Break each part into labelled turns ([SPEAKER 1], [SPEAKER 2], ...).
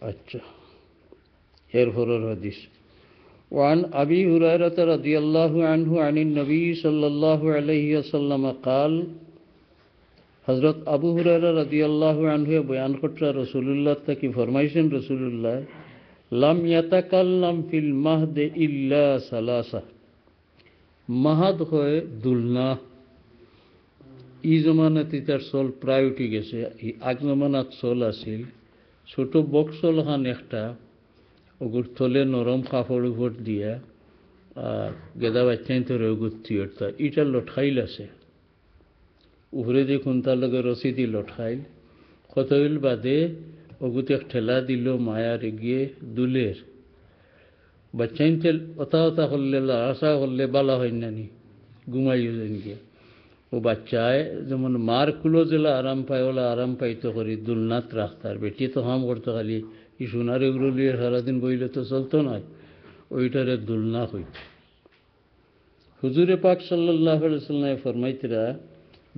[SPEAKER 1] আচ্ছা, এরপরের হাদিস وعن أبي هريرة رضي الله عنه عن النبي صلى الله عليه وسلم قال হযরত আবু হুরায়রা রাদিয়াল্লাহু আনহু বয়ান করতে রাসূলুল্লাহ থেকে ফরমাইছেন, রাসূলুল্লাহ লাম ইয়াতাকাল্লাম ফিল মাহদে ইল্লা সালাসা। মাহাদ হয় দুলনা। ই জমানাতে তার চল প্রায় উঠি গেছে। আগ জমানাত চল আছিল ছোট বক্সল খান একটা, ওগুর থলে নরম কাপড় উপর দিয়া আর গেদা বাচ্চাই ধরে গুত্তি ওঠা ইটার লটকাইল আছে উপরে দিয়ে খুন্তার লগে রসি দি লটকাইল কতইল বাদে ওগুতে এক ঠেলা দিল মায়ার গিয়ে দুলের বাচ্চাই তেল অতা অতা করলে লাসা করলে বালা হয় নানি ঘুমাইও যেন গিয়ে ও বাচ্চায় যেমন মার কুলো জেলা আরাম পায় ওলা আরাম পাইতো করি দুলনাথ রাখতার বেটি তো হাম করতো খালি ই সোনার এগুলো লিয়ে সারাদিন বইলে তো চলতো নয়, ওইটারে দুলনা হইত। হুজুরে পাক সাল্লাল্লাহু আলাইহি ওয়াসাল্লাম ফরমাইতরা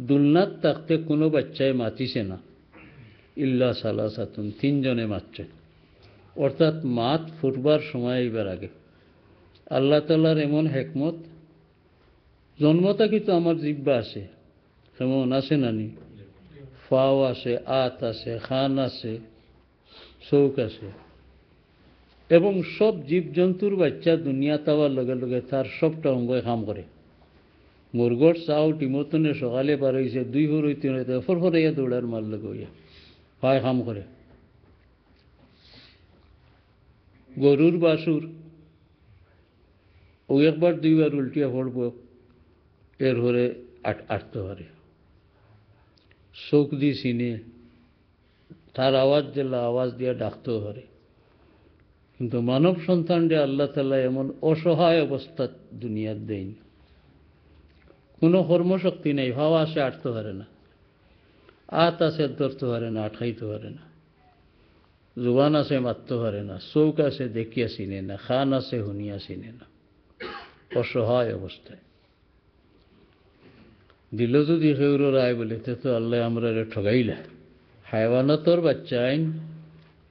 [SPEAKER 1] দুলনাথ থাকতে কোনো বাচ্চায় মাতিছে না ইল্লা সালাসাতুন, তিনজনে মাতছে। অর্থাৎ মাত ফুটবার সময় এইবার আগে আল্লাহ তাআলার এমন হেকমত, জন্মতা কিন্তু আমার জিব্বা আছে, কেমন আছে নানি, ফাও আছে, আত আছে, খান আছে, চৌক আছে, এবং সব জীবজন্তুর বাচ্চা দুনিয়া তাওয়ার লগে লগে তার সবটা অঙ্গই কাম করে। মুরগর চাও টিমতনে সকালে বার হয়েছে দুই হরইতে ফরফরাইয়া দৌড়ার মার লগে হইয়া পায় কাম করে। গরুর বাসুর ও একবার দুইবার উল্টিয়া পড়ব, এর হরে আটতে পারে, চোখ দিয়ে চিনে, তার আওয়াজ দিলে আওয়াজ দিয়ে ডাকতেও পারে। কিন্তু মানব সন্তানরে আল্লাহ তাআলা এমন অসহায় অবস্থা দুনিয়ার দেয়নি, কোনো কর্মশক্তি নেই, হাওয়া আসে আটতে পারে না, আত আছে ধরতে পারে না, আটকাইতে পারে না, জুবান আছে মারতে পারে না, চৌক আছে দেখিয়া চিনে না, খান আছে শুনিয়া চিনে না, অসহায় অবস্থায়। দিল যদি সেউর রায় বলে তো আল্লাহ আমরা ঠগাইলা। হায়ওয়ানতর বাচ্চা আইন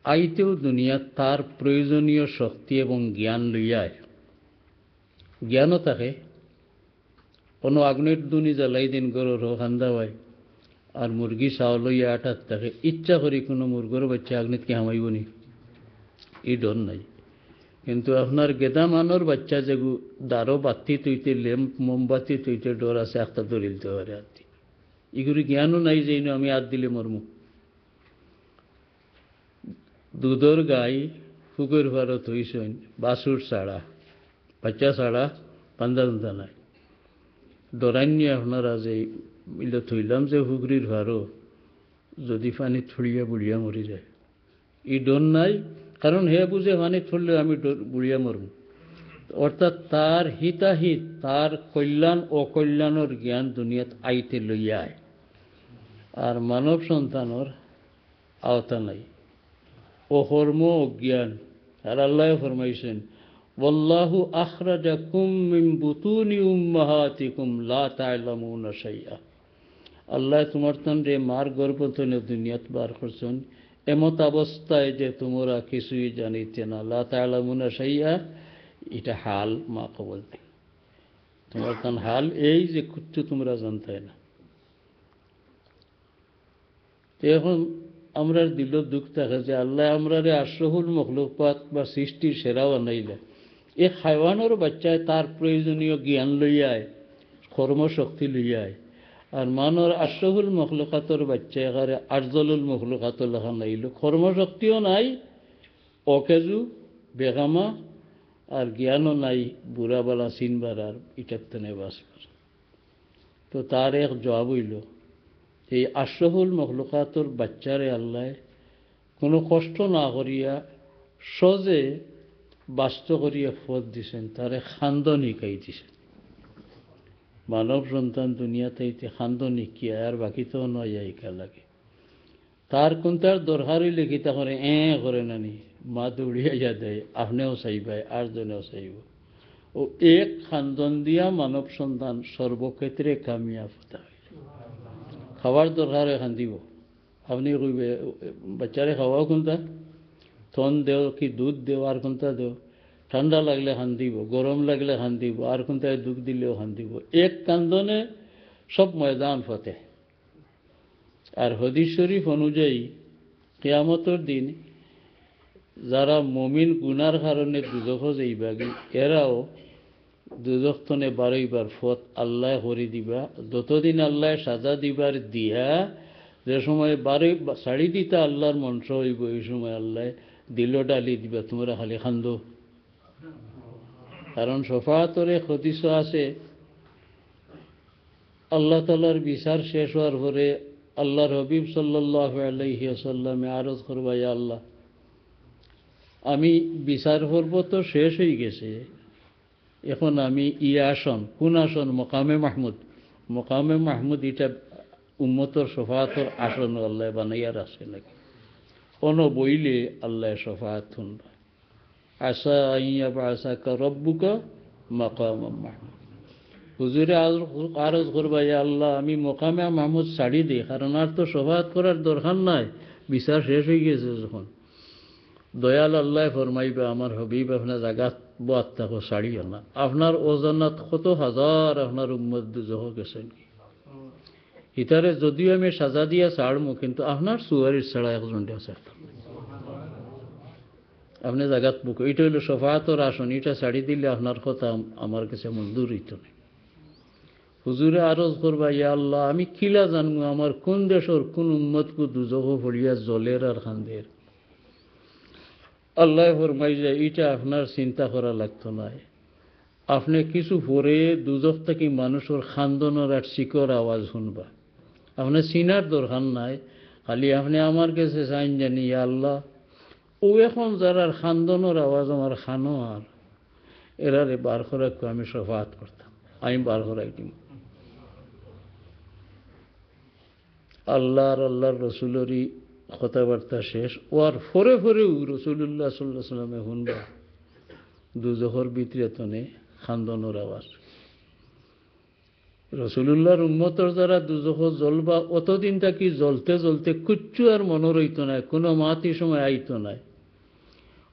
[SPEAKER 1] আইতেও দুনিয়া তার প্রয়োজনীয় শক্তি এবং জ্ঞান লইয়ায়, জ্ঞানও থাকে। কোনো আগ্নেয় দুনি জ্বালাই দিন গরুর খান্দা হয় আর মুরগি চাও লইয়া আটাত থাকে, ইচ্ছা করি কোনো মুরগর বাচ্চা আগ্নেতকে হামাইব নি, এই ডর নাই। কিন্তু আপনার গেদা মানোর বাচ্চা যেগু দারো বাতি তৈতে ল্যাম্প মোমবাতি তৈতে ডর আছে, একটা দরিল দিতে পারে হাত দিয়ে, এগুলি জ্ঞানও নাই যে আমি হাত দিলে মরমু। দুধর গাই ফুকের ভারত হইসেন বাসুর ছাড়া, বাচ্চা ছাড়া পান্দা দুন্দা নাই। ডরাইনি আপনারা যে মিলে থইলাম যে হুগরির ভারো যদি পানি ছড়িয়া বুড়িয়া মরি যায়, এই ডর নাই, কারণ হে বুঝে পানি ছড়লে আমি বুড়িয়া মরব। অর্থাৎ তার হিতাহিত, তার কল্যাণ অকল্যাণের জ্ঞান দুনিয়াত আইতে লইয়ায়, আর মানব সন্তানের আওতা নাই, অকর্ম অজ্ঞান। আর আল্লাহ ফরমাইছেন ওয়াল্লাহু আখরাজাকুম মিন বুতুনি উম্মাহাতিকুম লা তা'লামুনা শাইআ। আল্লাহ তোমার তন্দ্রে মার গর্ভ থেকে দুনিয়াত বার করছেন এমত অবস্থায় যে তোমরা কিছুই জানিতে না। লা তা'লামুনা শাইআ, এটা হাল মা কবল দিন, তোমার তান হাল এই যে কিচ্ছু তোমরা জানতে না। এখন আমরা দিল দুঃখ থাকে যে আল্লাহ আমরা আশরাফুল মখলুকাত বা সৃষ্টির সেরা বানাইলে, এ হায়ওয়ানের বাচ্চায় তার প্রয়োজনীয় জ্ঞান লইয়ায়, কর্মশক্তি লইয়ায়, আর মানর আশরাফুল মখলুকাতর বাচ্চা এখানে আফজলুল মখলুকাতর লেখা নাইল, কর্মশক্তিও নাই, অকেজু বেগামা, আর জ্ঞানও নাই বুড়াবালা চিনবার আর ইটার তেনে বাঁচবার। তো তার এক জবাব হইল এই আশরাফুল মখলুকাতর বাচ্চারে আল্লাহ কোনো কষ্ট না করিয়া সহজে বাস্ত করিয়া ফত দিছেন, তারে খান্দন শিকাই দিছেন। মানব সন্তান দুনিয়াতে খান্দন শিকিয়া আর বাকি তো নয় শিকা লাগে। তার কোনটার দরকার হইলে কি তা করে করে নানি মা দৌড়িয়া যা দেয়, আপনিও চাইবাই আর জনেও চাইব। ও এক খান্দন দিয়া মানব সন্তান সর্বক্ষেত্রে কামিয়াব হতে হয়। খাবার দরকার এখান দিব, আপনি কইবে বাচ্চারে খাওয়াও কোনটা, থন দেও কি দুধ দেও আর কোনটা দেও, ঠান্ডা লাগলে হান দিব, গরম লাগলে হান দিব, আর কোনটায় দুধ দিলেও হান দিব, এক কান্দনে সব ময়দান ফতে। আর হাদিস শরীফ অনুযায়ী কিয়ামতের দিন যারা মুমিন গুনার কারণে দুজখ যাইবাগি এরাও দুজখ তনে বারইবার ফত আল্লাহ করে দিবা। যতদিন আল্লাহ সাজা দিবার দিয়া যে সময় বারই ছাড়ি দিতা আল্লাহর মন্ত্র হইব, এই সময় আল্লাহ দিল ডালি দিবা, তোমরা খালি খান্দো। কারণ শফাআতরে হাদিস আছে আল্লাহ তাআলার বিচার শেষ হওয়ার পরে আল্লাহর হাবিব সাল্লাল্লাহু আলাইহি ওয়াসাল্লামে আরজ করবা, ইয়া আল্লাহ, আমি বিচার পর্ব তো শেষ হয়ে গেছে, এখন আমি আসন, কোন আসন? মকামে মাহমুদ। মকামে মাহমুদ এটা উম্মতর শফাআতর আসন আল্লাহ বানাইয়া রাখছে নাকি? কোন বইলে আল্লাহ শফাআত শুনবা, আসা আইয়া বা আসাকা রব্বুকা মাকাম মাহমুদ। হুজুরে আরজ করবা, ইয়া আল্লাহ, আমি মকামে মাহমুদ ছাড়ি দিই, কারণ আর তো শফাআত করার দরকার নাই, বিচার শেষ হয়ে গেছে যখন। দয়াল আল্লাহ ফরমাইবা, আমার হবিব আপনার জাগাত বাত থাকো, ছাড়িও না। আপনার ওজনাত কত হাজার আপনার উম্মত দুজহ গেছেন, ইতারে যদিও আমি সাজা দিয়া ছাড়মু, কিন্তু আপনার সুয়ারির ছাড়া একজন দিয়া ছাড়তাম। আপনি জাগাত বুক, এটা হইল শফাআতর আসন, এটা ছাড়ি দিলে আপনার কথা আমার কাছে মঞ্জুর হইত না। হুজুরে আরজ করবা, ইয়া আল্লাহ, আমি কিলা জানবো আমার কোন দেশের কোন উম্মতকে দুজহ পড়িয়া জলের আর খান্দের? আল্লাহ ফরমাই যায়, এটা আপনার চিন্তা করা লাগতো না। আপনি কিছু পরে দুজখ থেকে মানুষের খান্দনের আর শিকর আওয়াজ শুনবা, আপনার চিনার দরকার নাই, খালি আপনি আমার কাছে চাইন জানি, ইয়া আল্লাহ, ও এখন যারা খান্দনের আওয়াজ আমার খানো আর এরারে বার করাকে আমি শফাআত করতাম, আমি বার করাই দিম। আল্লাহর রসুলেরই কথাবার্তা শেষ ওর ফরে ফরেও রসুল্লাহ সাল্লাল্লাহু আলাইহি সাল্লামে শুনবা দুজখর ভিতরে তনে খান্দনের আওয়াজ। রসুল্লাহর উম্মতর যারা দুজখ জ্বলবা, অতদিন থাকি জ্বলতে জ্বলতে কুচ্ছু আর মনে রইত নাই, কোনো মাতি সময় আইত নাই।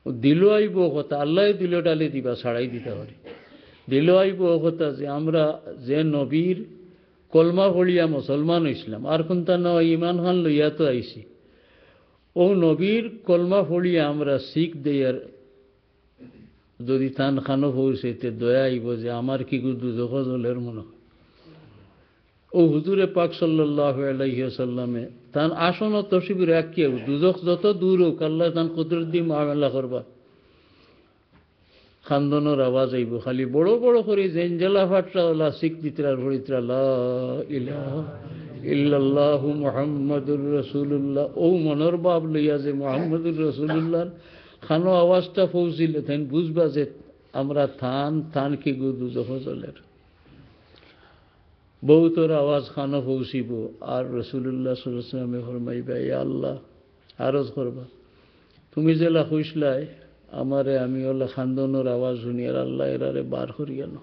[SPEAKER 1] দিল আইব কথা, আল্লাহ দিল ডালে দিবা, ছাড়াই দিতে পারি। দিল আইব কথা যে আমরা যে নবীর কলমা পড়িয়া মুসলমান হইছিলাম, আর কোনটা নয় ইমান খান লইয়া তো আইছি, ও নবীর কলমা পড়িয়া আমরা শিখ দেয়ার যদি তান খানো পৌঁছাইতে দয়া আইব যে আমার কি দুজখ জ্বলের মনে হয়। ও হুজুরে পাক সাল্লাল্লাহু আলাইহি ওয়াসাল্লামে তান আসন তসিব রাখিয়া দুজখ যত দূর হোক আল্লাহ তান কুদরত দিয়ে মুআমালা করবা, খান্দনের আওয়াজ আইব, খালি বড় বড় করে জেনজেলা ফাটরা ওলা শিখ দিতরার ভরিতরা লা ইলাহা ইল্লাল্লাহু মুহাম্মাদুর রাসূলুল্লাহ, ও মনের ভাব লইয়া যে মুহাম্মাদুর রাসূলুল্লাহ খানো আওয়াজটা পৌঁছিলে তাই বুঝবা যে আমরা থান কি গো দুজখ জ্বলের। বহুতর আওয়াজ খানো পৌঁছিব, আর রাসূলুল্লাহ সাল্লাল্লাহু আলাইহি ওয়াসাল্লামে ফরমাইবা, ইয়া আল্লাহ, আরজ করবা, তুমি জেলা কইসলাই আমারে আমি ওলা খান্দনের আওয়াজ শুনি, আর আল্লাহ এরারে বার করিয়া আনো।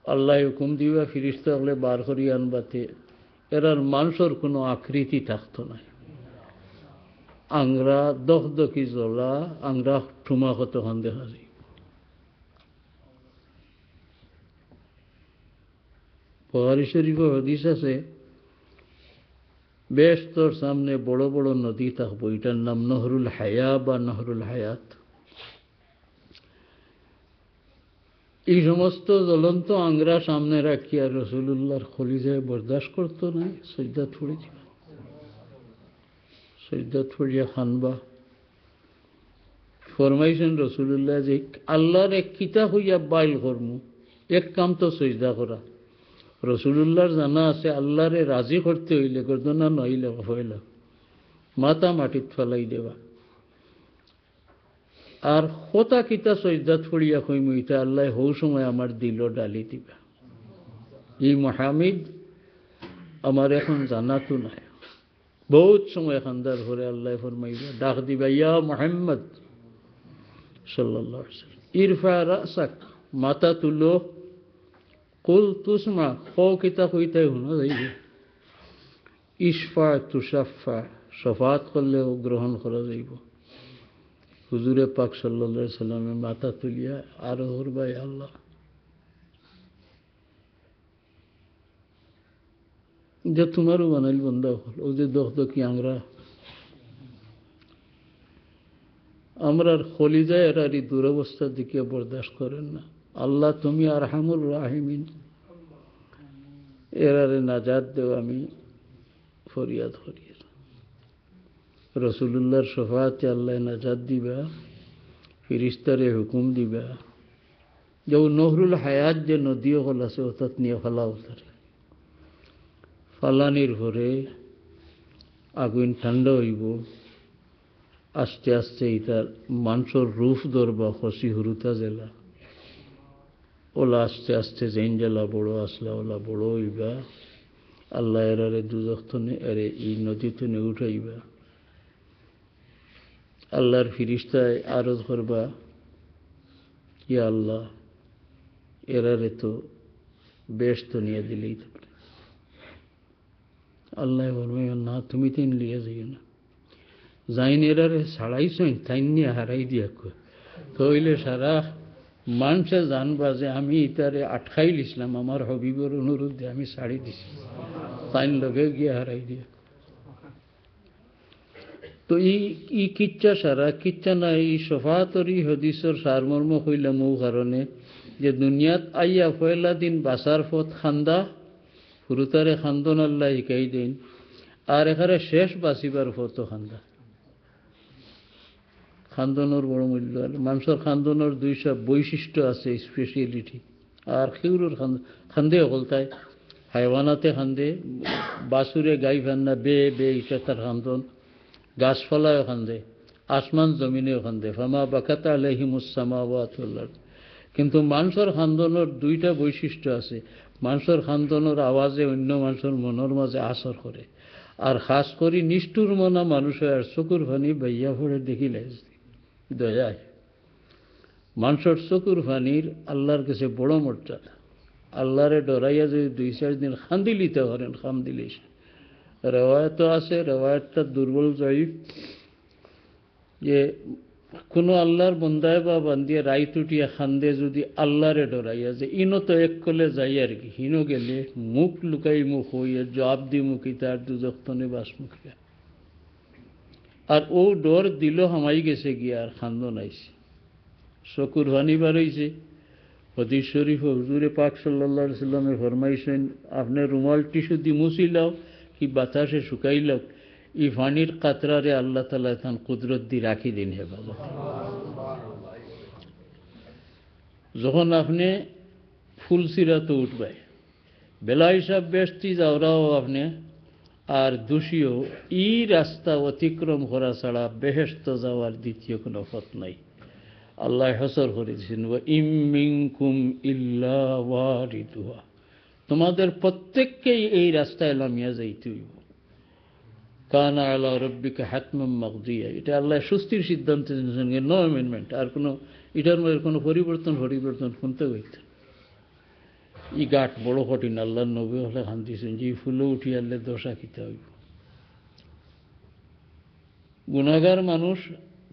[SPEAKER 1] আল্লাহ হুকুম দিবা ফিরিস্তা হলে বার করিয়া আনবাতে এরার মানুষের কোনো আকৃতি থাকতো না, আংরা দখদখি জ্বলা, আংরা ঠুমা কতক্ষণ দেখা যায়। বুখারী শরীফে হাদিস আছে, বেহেশতের সামনে বড় বড় নদী থাকবো, এটার নাম নহরুল হায়া বা নহরুল হায়াত। এই সমস্ত জ্বলন্ত আংরা সামনে রাখিয়া রাসূলুল্লাহর খলিজায় বরদাস্ত করতো না, সজদা ছুড়ে দিবা, সজদা ছড়িয়া খানবা। ফরমাইছেন রাসূলুল্লাহ যে আল্লাহর এক কিতা হইয়া বাইল করমু, এক কাম তো সজদা করা। রসুল্লাহর জানা আছে আল্লাহরে রাজি করতে হইলে গর্দনা নইলে হইলা মাথা মাটিত ফেলাই দেবা, আর হতা কিতা সজদাত পড়িয়া কইমু ইটা আল্লাহ হৌ সময় আমার দিল ডালি দিবা। এই মুহাম্মদ আমার এখন জানা তো নাই, বহুত সময় খান্দার ঘরে আল্লাহ ফরমাইবা ডাক দিবা, ইয়া মুহাম্মদ সাল্লাল্লাহু আলাইহি ওয়াসাল্লাম ইরফা রাসাক, মাথা তুলো, কুল তুসমা, কও কিতা কইতাই শোনা যাইবে, ইশফা তুশাফা, শফাত করলেও গ্রহণ করা যাইব, হুজুরে পাক সাল্লাল্লাহু আলাইহি সাল্লামের মাথা তুলিয়া আরো হরবাই আল্লাহ যে তোমারও বানাইল বন্ধা হল ও যে দখদকি আমরার খলিজায় এরারই দুরবস্থা দিকে বরদাস্ত করেন না। আল্লাহ তুমি আরহামুর রাহিমিন, এরারে নাজাত দেও, আমি ফরিয়াদ করি। রসুলুল্লাহর শফাতে আল্লাহ নাজাত দিবা, ফিরিস্তারে হুকুম দিবা যে নহরুল হায়াত যে নদী হল আছে অর্থাৎ নিয়ে ফেলা তারে ফালানির ভরে আগুন ঠান্ডা হইব, আস্তে আস্তে ইতার মানুষের রূপ ধরবা খসি হুরুতা জেলা ওলা আস্তে আস্তে জেন জেলা বড় আসলা ওলা বড় হইবা। আল্লাহ এরারে দুজখনে এরে এই নদীতে উঠাইবা। আল্লাহর ফিরিস্তায় আরজ করবা, ইয়া আল্লাহ এরারে তো বেশ তো নিয়ে দিলেই তো। আল্লাহ বলবে না তুমি তিন লিয়ে যাইও না, যাইন এরারে ছাড়াইছইন তাইন নিয়ে হারাই দিয়া কয় তইলে সারা মানুষে জানবা যে আমি ইতারে আটকাই লিছিলাম, আমার হবিবর অনুরোধে আমি ছাড়ি দিছি, তাইন লগে গিয়ে হারাই দিয়া। তো ই কিচ্ছা সারা কিচ্ছা না, এই শফাতর ই হদিসর সারমর্ম হইলাম ও কারণে যে দুনিয়াত আইয়া পয়লা দিন বাসার পথ খান্দা হুরুতারে খান্দন আল্লাহ শিকাই দেন, আর এখানে শেষ বাঁচিবার পথ খান্দা। খান্দনের বড় মূল্য। মানুষের খান্দনের দুইটা বৈশিষ্ট্য আছে, স্পেশালিটি। আর খেউরোর খান্দে হলতায় হাইওয়ানাতে খান্দে, বাসুরে গাই ফান্না বে বে ইটা তার খান্দন, গাছপালায় খান্দে, আসমান জমিনেও খান্দে, ফামা বাকাতা আলাইহিমুস-সামাওয়াতুল আরদ। কিন্তু মানুষের খান্দনের দুইটা বৈশিষ্ট্য আছে। মানুষের খান্দনের আওয়াজে অন্য মানুষের মনের মাঝে আসর করে, আর খাস করে নিষ্ঠুর মনা মানুষের আর চকুর ফানি বাইয়া পড়ে দেখিলে দয়ায়। মানুষের চকুর ফানির আল্লাহর কাছে বড় মর্যাদা। আল্লাহরে ডরাইয়া যদি 2-4 দিন খান্দি লিতে পারেন, খাম দিলিস। রেওয়ায়ত আছে, রেওয়ায়তটা দুর্বল জয়ীফ, যে কোনো আল্লাহর বন্দায় বা বান্দিয়া রায় টুটিয়া খান্দে যদি আল্লাহরে ডরাইয়া যে ইনো তো এক কলে যাই আর কি, হিনো গেলে মুখ লুকাই মুখ হইয়া জবাব দি মুখি তার দুজক্তনে বাসমুখিয়া। আর ও ডর দিল হামাই গেছে গিয়া আর খান্দো নাইছে, চকুর ভানি বার হইছে। হদিস শরীফ হুজুরে পাক সাল্লাল্লাহু আলাইহি সাল্লামে ফরমাইছেন, আপনি রুমাল টিস্যু দি মুছিলাও কি বাতাসে শুকাইলাও, ই ফানির কাতরারে আল্লাহ তাআলা তান কুদরত দি রাখি দিন হেফাজত। যখন আপনি ফুলসিরাতে উঠবাই, বেলা হিসাব বেশতি যাওরাও আপনি আর দোষীও ই রাস্তা অতিক্রম করা ছাড়া বেহেশত যাওয়ার দ্বিতীয় কোনো পথ নাই। আল্লাহ হসর করে দিয়েছেন, ওয়া ইম মিনকুম ইল্লা ওয়ারিদুহা, তোমাদের প্রত্যেককেই এই রাস্তায় লামিয়া যাইতে হইব। কানা আলা রাব্বিকা হাতমান মাকদিয়া, এটা আল্লাহ সুস্থির সিদ্ধান্ত নিয়েছেন, নো অ্যামেন্ডমেন্ট। আর কোনো এটার মধ্যে কোনো পরিবর্তন শুনতে হইতে। ই গাঠ বড় কঠিন। আল্লাহ নবী হলে খান দিয়েছেন যে ফুলে উঠি আল্লে দশা খিতে হইব। গুনাহগার মানুষ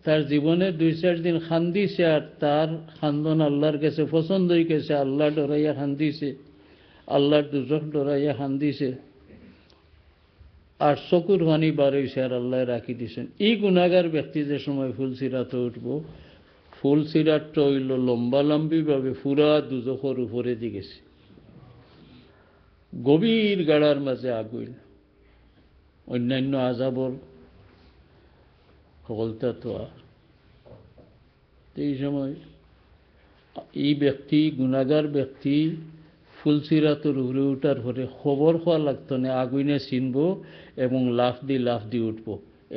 [SPEAKER 1] তার জীবনে 2-4 দিন খান্দিছে, আর তার খান্দন আল্লাহর কাছে পছন্দ হয়ে গেছে, আল্লাহ ডরাইয়া খান্দিছে, আল্লাহর দুজখ ডরাইয়া খান্দিছে, আর চকুর পানি বার হয়েছে, আর আল্লাহ রাখি দিয়েছেন। এই গুনাহগার ব্যক্তি যে সময় ফুলসিরাতে উঠব, ফুলসিরাতটা হইল লম্বালম্বিভাবে পুরা দুজখের উপরে দিয়ে গেছে, গভীর গাড়ার মাঝে আগুন, অন্যান্য আযাবর সকলতা তো। আর এই সময় এই ব্যক্তি গুনাহগার ব্যক্তি ফুলসিরাতের উপরে উঠার পরে খবর হওয়া লাগতো না, আগুনে চিনব এবং লাফ দি উঠব,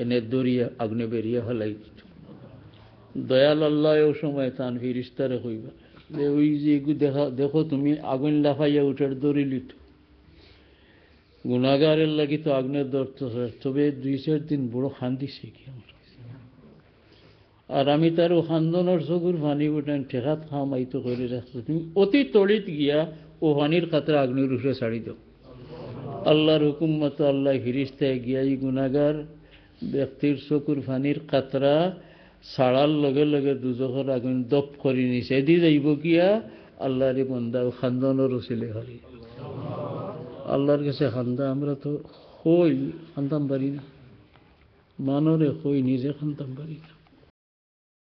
[SPEAKER 1] এনে দরিয়া আগুনে বেরিয়ে ফেলাই দিত। দয়াল আল্লাহ ও সময় তান ফিরিস্তারে কইবা যে ওই যে দেখো তুমি আগুন লাফাইয়া উঠার দরিলিত। গুনাহগারের লাগি তো আগুনের দর তো, তবে 2-4 দিন বড় খান্দিছে কি আমরা। আর আমি তার ও খান্দনের চকুর পানি উঠান ঠেকাত খামাইতো করে রাখতো, তুমি অতি তড়িৎ গিয়া ও পানির কাতরা আগ্নির উঠে ছাড়ি দাও। আল্লাহর হুকুম মতো আল্লাহ ফিরিস্তায় গিয়া এই গুনাহগার ব্যক্তির চকুর পানির কাতরা ছাড়ার লগে লগে দুজখর আগুন দপ করে নিছে এদি যাইব কিয়া আল্লাহরে বন্দা খান্দনের ওসিলে হারি আল্লাহর কাছে খান্দা আমরা তো হই খান্দাম পারি না মানরে হই নিজে খান্দাম পারি না